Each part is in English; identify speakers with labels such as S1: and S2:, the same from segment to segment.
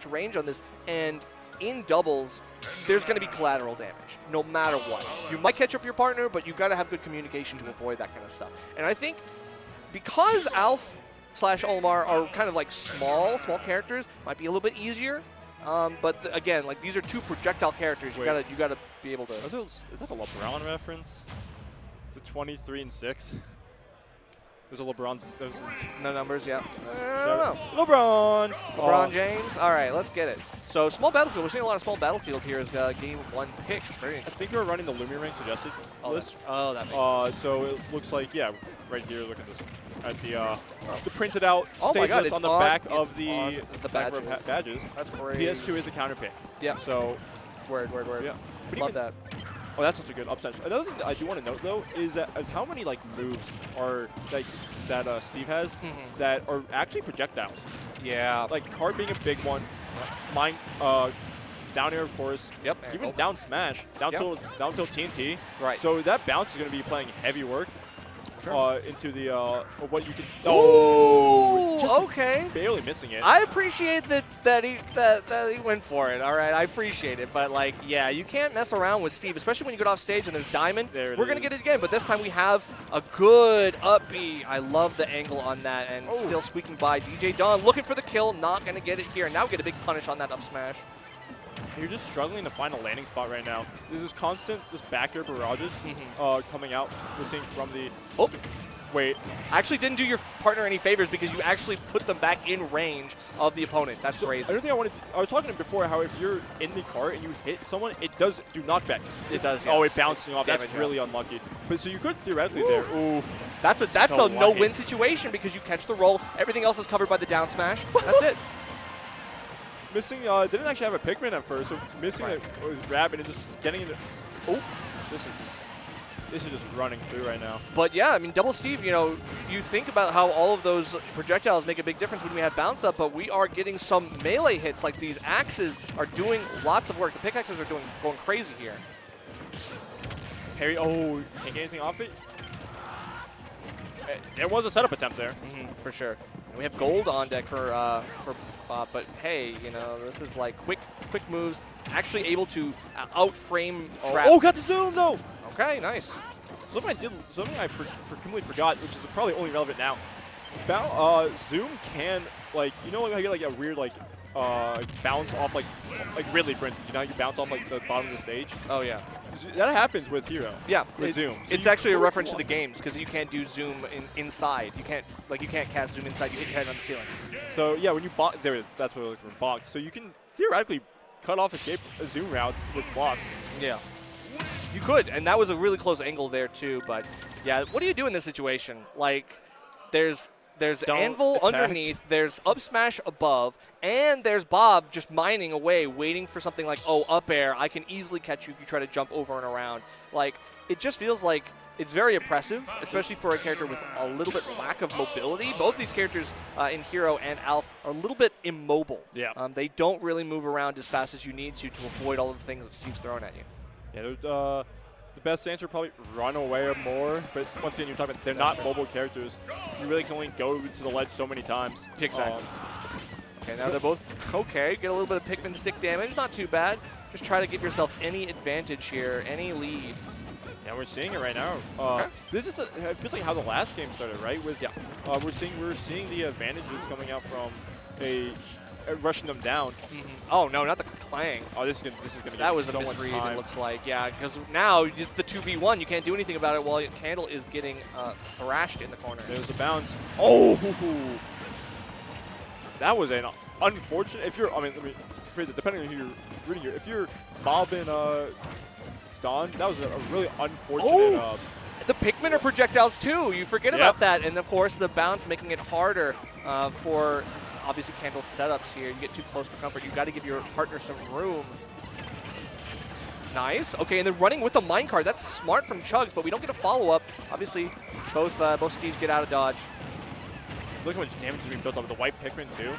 S1: much range on this, and in doubles, there's going to be collateral damage, no matter what. You might catch up your partner, but you've got to have good communication to avoid that kind of stuff. And I think because Alf / Olimar are kind of like small characters, might be a little bit easier. But again, like these are two projectile characters. You gotta be able to.
S2: Is that a LeBron reference? The 23 and 6. There's a LeBron's. There's
S1: no numbers. Yeah. I don't know.
S2: LeBron
S1: James. All right, let's get it. So small battlefield. We're seeing a lot of small battlefield here as game 1 picks. Very interesting.
S2: I think we're running the Lumi rank suggested list.
S1: That makes sense.
S2: So it looks like right here. Look at this. At the printed out
S1: oh
S2: stage
S1: God,
S2: list on the back of
S1: the
S2: badges.
S1: That's crazy.
S2: PS2 is a counter pick.
S1: Yeah.
S2: So
S1: word.
S2: Yeah.
S1: Love that.
S2: Oh, that's such a good upset. Another thing that I do want to note though is that how many like moves are that Steve has that are actually projectiles.
S1: Yeah.
S2: Like card being a big one. Mine down air of course.
S1: Yep.
S2: Even down smash, down till TNT.
S1: Right.
S2: So that bounce is going to be playing heavy work. Into the what you can.
S1: Okay.
S2: Barely missing it.
S1: I appreciate that he went for it. All right, I appreciate it, but like, yeah, you can't mess around with Steve, especially when you get off stage and there's Diamond. We're gonna get it again, but this time we have a good up B. I love the angle on that, and still squeaking by. DJDon looking for the kill, not gonna get it here. Now we get a big punish on that up smash.
S2: You're just struggling to find a landing spot right now. There's this constant, back air barrages coming out. We're seeing from the.
S1: Oh,
S2: wait.
S1: Actually, didn't do your partner any favors because you actually put them back in range of the opponent. That's crazy.
S2: Another thing I was talking before how if you're in the cart and you hit someone, it does do knockback.
S1: It does.
S2: Oh, it bouncing off.
S1: Damage,
S2: that's really unlucky. But so you could theoretically there. Ooh.
S1: That's a no-win situation because you catch the roll. Everything else is covered by the down smash. That's it.
S2: Missing, didn't actually have a Pikmin at first, so missing it was Rabbit and just getting into. Oh, this is just running through right now.
S1: But yeah, I mean, Double Steve, you think about how all of those projectiles make a big difference when we have bounce up, but we are getting some melee hits. Like these axes are doing lots of work. The pickaxes are going crazy here.
S2: Harry, can't get anything off it. There was a setup attempt there.
S1: For sure. And we have gold on deck for but hey, this is like quick moves, actually able to outframe trap.
S2: Oh, got the zoom though.
S1: Okay, nice.
S2: Something I completely forgot, which is probably only relevant now. Zoom can like how you get like a weird like bounce off like Ridley for instance. You know how you bounce off like the bottom of the stage.
S1: Oh yeah.
S2: That happens with Hero.
S1: Yeah,
S2: with Zoom. So
S1: it's actually a reference to the games because you can't do Zoom inside. You can't cast Zoom inside. You hit your head on the ceiling.
S2: So yeah, when you block there, that's what we're looking for. Block. So you can theoretically cut off escape Zoom routes with blocks.
S1: Yeah, you could, and that was a really close angle there too. But yeah, what do you do in this situation? Like, there's Anvil underneath, there's up smash above, and there's Bob just mining away, waiting for something like, up air. I can easily catch you if you try to jump over and around. Like, it just feels like it's very oppressive, especially for a character with a little bit lack of mobility. Both these characters in Hero and Alf are a little bit immobile.
S2: Yeah.
S1: They don't really move around as fast as you need to avoid all of the things that Steve's throwing at you.
S2: Yeah, the best answer probably run away more, but once again, you're talking about they're not mobile characters. You really can only go to the ledge so many times.
S1: Exactly. Okay, now they're both okay. Get a little bit of Pikmin stick damage, not too bad. Just try to give yourself any advantage here, any lead.
S2: Yeah, we're seeing it right now.
S1: Okay.
S2: This is it feels like how the last game started, right? With we're seeing the advantages coming out from rushing them down.
S1: Oh no, not the clang.
S2: Oh, this is gonna
S1: that
S2: get
S1: was
S2: so
S1: a misread.
S2: Much time.
S1: It looks like because now just the 2v1. You can't do anything about it while Candle is getting thrashed in the corner.
S2: There's a bounce. Oh, that was an unfortunate. If you're, let me phrase it. Depending on who you're reading here, if you're Bob and Don, that was a really unfortunate.
S1: The Pikmin are projectiles too. You forget about that, and of course the bounce making it harder for. Obviously, Candle setups here. You get too close for comfort. You've got to give your partner some room. Nice. Okay, and then running with the minecart. That's smart from Chugs, but we don't get a follow-up. Obviously, both Steves get out of dodge.
S2: Look how much damage is being built up with the white Pikmin, too.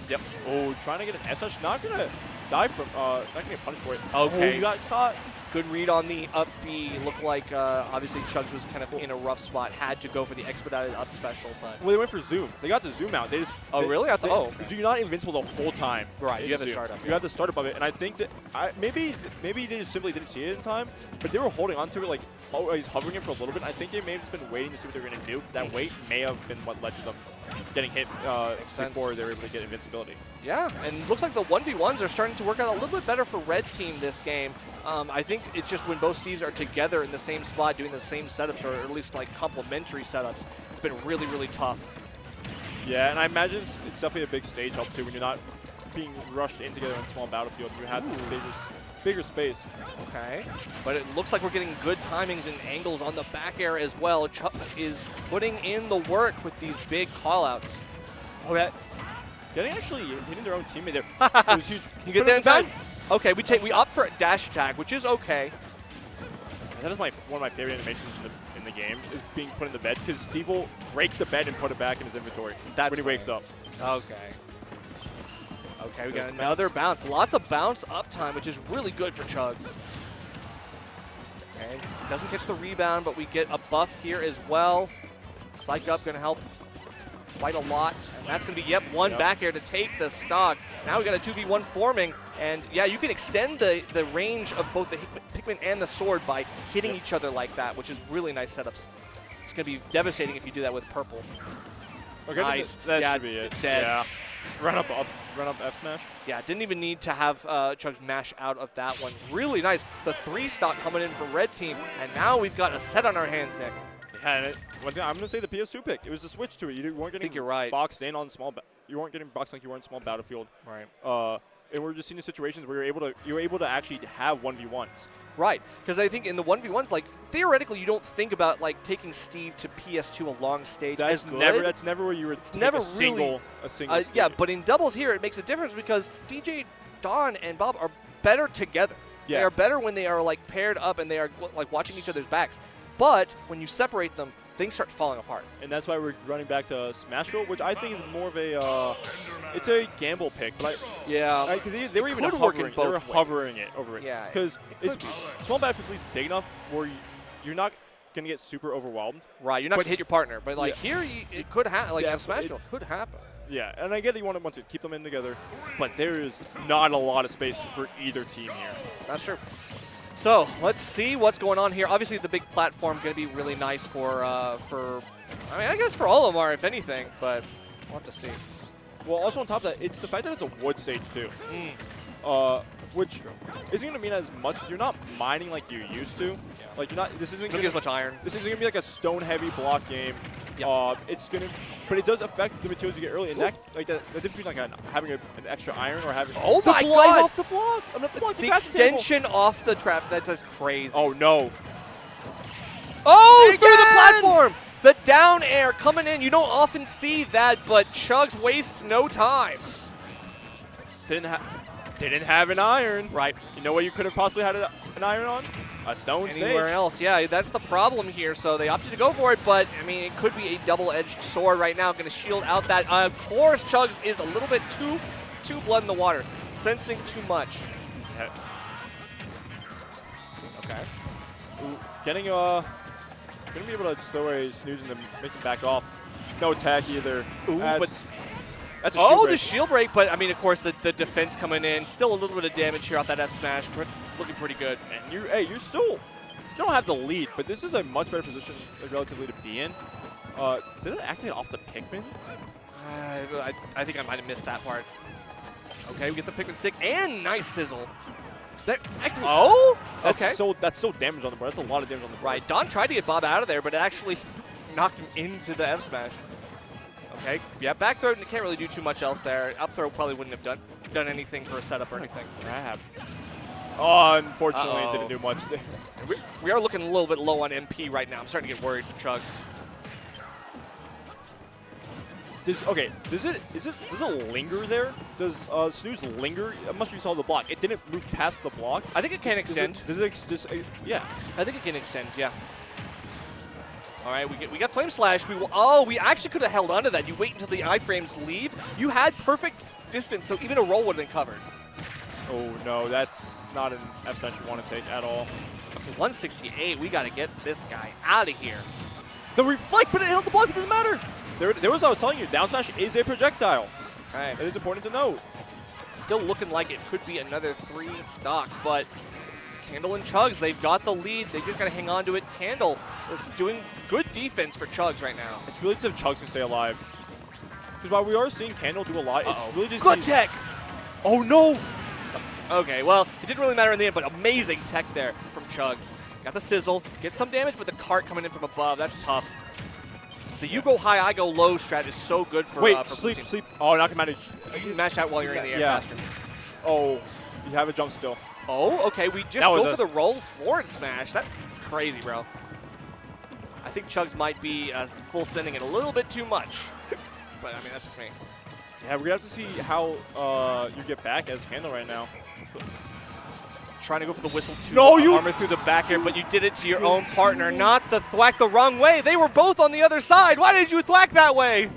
S1: Yep.
S2: Oh, trying to get an S-touch. Not going to die from, not going to get punished for it.
S1: Okay.
S2: Oh, you got caught.
S1: Good read on the up B. Looked like obviously Chugs was kind of in a rough spot. Had to go for the expedited up special, but
S2: Well, they went for zoom. They got the zoom out. They just.
S1: Oh, really? I thought.
S2: So you're not invincible the whole time.
S1: Right. You have the startup.
S2: You have the startup of it, and I think that maybe they just simply didn't see it in time, but they were holding on to it like always hovering it for a little bit. I think they may have just been waiting to see what they were going to do. That wait may have been what led to them getting hit before they were able to get invincibility.
S1: Yeah, and looks like the 1v1s are starting to work out a little bit better for red team this game. I think it's just when both Steves are together in the same spot doing the same setups, or at least like complementary setups, it's been really, really tough.
S2: Yeah, and I imagine it's definitely a big stage help too when you're not being rushed in together in a small battlefield. You have this bigger space.
S1: Okay, but it looks like we're getting good timings and angles on the back air as well. Chugs is putting in the work with these big callouts.
S2: Oh, yeah. Getting actually hitting their own teammate there. It was huge.
S1: Can you get there in time? Okay, we opt for a dash attack, which is okay.
S2: That is one of my favorite animations in the game, is being put in the bed, because Steve will break the bed and put it back in his inventory when he wakes up.
S1: Okay. Okay, we got another bounce. Lots of bounce up time, which is really good for Chugs. Okay, doesn't catch the rebound, but we get a buff here as well. Psych up going to help quite a lot, and that's going to be, one back air to take the stock. Now we got a 2v1 forming, and yeah, you can extend the range of both the Pikmin and the sword by hitting each other like that, which is really nice setups. It's going to be devastating if you do that with purple.
S2: Okay,
S1: nice.
S2: That should be it.
S1: Dead.
S2: Yeah. Run up F smash.
S1: Yeah, didn't even need to have Chugs mash out of that one. Really nice. The 3 stock coming in for red team, and now we've got a set on our hands, Nick.
S2: Yeah, I'm going to say the PS2 pick. It was a switch to it. You weren't getting boxed in on small. You weren't getting boxed like you were in small battlefield.
S1: Right.
S2: And we're just seeing situations where you're able to actually have 1v1s.
S1: Right, because I think in the 1v1s, like theoretically, you don't think about like taking Steve to PS2 a long stage.
S2: That's never where you would take a single stage.
S1: Yeah, but in doubles here, it makes a difference because DJDon and Bob are better together. Yeah. They are better when they are like paired up and they are like watching each other's backs. But when you separate them, things start falling apart.
S2: And that's why we're running back to Smashville, which I think is more of a, it's a gamble pick. But because they were even hovering, it over it. Yeah. Because small battlefield's at least big enough where you're not going to get super overwhelmed.
S1: Right, you're not going to hit your partner. But like here, it could happen. Like Smashville could happen.
S2: Yeah, and I get that you want to keep them in together, but there is not a lot of space for either team here.
S1: That's true. So let's see what's going on here. Obviously, the big platform going to be really nice for I mean, I guess for all of them are, if anything, but we'll have to see.
S2: Well, also on top of that, it's the fact that it's a wood stage too, which isn't going to mean as much as you're not mining like you used to. Yeah. Like you're not. This isn't going to
S1: get as much iron.
S2: This isn't going to be like a stone-heavy block game. Yep. It's gonna, but it does affect the materials you get early, and that the difference between like having an extra iron or having
S1: oh my god
S2: off the block, I'm not the block.
S1: The extension off the trap, that's just crazy.
S2: Oh no!
S1: Oh, through the platform, the down air coming in. You don't often see that, but Chugs wastes no time.
S2: Didn't have an iron.
S1: Right.
S2: You know what you could have possibly had an iron on? A stone stage.
S1: Anywhere else, yeah, that's the problem here. So they opted to go for it, but I mean, it could be a double-edged sword right now. Going to shield out that. Of course, Chugs is a little bit too blood in the water, sensing too much. Okay.
S2: Gonna be able to throw a snooze and make him back off. No attack either.
S1: Ooh, that's a
S2: shield break.
S1: The shield break, but I mean, of course, the defense coming in. Still a little bit of damage here off that F smash, but looking pretty good.
S2: And you still don't have the lead, but this is a much better position, relatively, to be in. Did it activate off the Pikmin?
S1: I think I might have missed that part. Okay, we get the Pikmin stick and nice sizzle.
S2: That's so damage on the board. That's a lot of damage on the board.
S1: Right, Don tried to get Bob out of there, but it actually knocked him into the F smash. Okay, yeah, back throw can't really do too much else there. Up throw probably wouldn't have done anything for a setup or anything.
S2: Grab. Oh, unfortunately, it didn't do much.
S1: We are looking a little bit low on MP right now. I'm starting to get worried for Chugs.
S2: Does it linger there? Does Snooze linger? I must have saw the block. It didn't move past the block.
S1: I think it can extend.
S2: Yeah.
S1: I think it can extend. Yeah. All right, we got Flame Slash. We actually could have held onto that. You wait until the iframes leave. You had perfect distance, so even a roll would have been covered.
S2: Oh, no, that's not an F smash you want to take at all.
S1: Okay, 168. We got to get this guy out of here.
S2: The reflect, but it hit the block. It doesn't matter. There was, I was telling you, down smash is a projectile.
S1: Right.
S2: That is important to note.
S1: Still looking like it could be another 3 stock, but Candle and Chugs, they've got the lead. They just got to hang on to it. Candle is doing good defense for Chugs right now.
S2: It's really just if Chugs can stay alive. Because while we are seeing Candle do a lot, it's really just...
S1: Good tech!
S2: Oh, no!
S1: Okay, well, it didn't really matter in the end, but amazing tech there from Chugs. Got the sizzle, gets some damage, but the cart coming in from above, that's tough. The you go high, I go low strat is so good for
S2: Wait,
S1: for
S2: sleep. Oh, knock him out.
S1: You can mash out while you're in the air faster.
S2: Oh, you have a jump still.
S1: Oh, okay, we just go for the roll forward smash. That's crazy, bro. I think Chugs might be full sending it a little bit too much. But, I mean, that's just me.
S2: Yeah, we're going to have to see how you get back as Candle right now.
S1: Trying to go for the whistle to
S2: you
S1: armor through the back air, but you did it to your own partner, not the thwack the wrong way. They were both on the other side. Why did you thwack that way?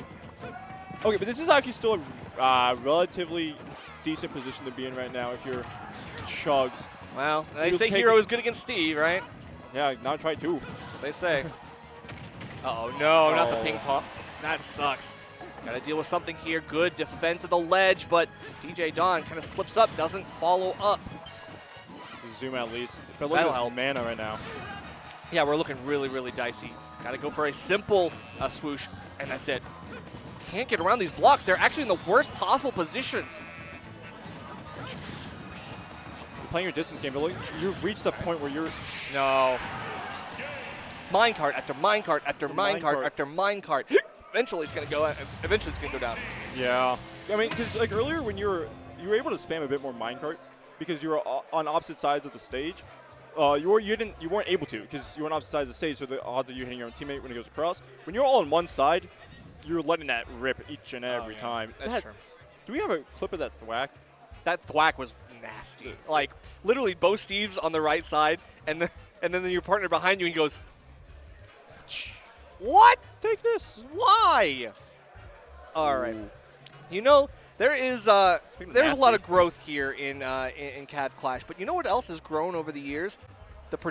S2: Okay, but this is actually still a relatively decent position to be in right now if you're Chugs.
S1: Well, they say Hero is good against Steve, right?
S2: Yeah, now try 2.
S1: That's what they say. Uh-oh, no, not the ping pong. That sucks. Got to deal with something here. Good defense of the ledge, but DJDon kind of slips up, doesn't follow up.
S2: Zoom at least. But look at this mana right now.
S1: Yeah, we're looking really, really dicey. Got to go for a simple swoosh, and that's it. Can't get around these blocks. They're actually in the worst possible positions.
S2: You're playing your distance game, but look, you've reached the point where you're...
S1: No. Minecart after minecart after minecart after minecart. Eventually, it's gonna go. Eventually, it's gonna go down.
S2: Yeah. I mean, because like earlier when you were able to spam a bit more minecart, because you were on opposite sides of the stage, you weren't able to because you were on opposite sides of the stage, so the odds of you hitting your own teammate when it goes across. When you're all on one side, you're letting that rip each and every time.
S1: That's true.
S2: Do we have a clip of that thwack?
S1: That thwack was nasty. Like literally both Steves on the right side, and then your partner behind you, and he goes, "What?
S2: Take this.
S1: Why?" All right. You know, there's a lot of growth here in Cav Clash, but you know what else has grown over the years? The production.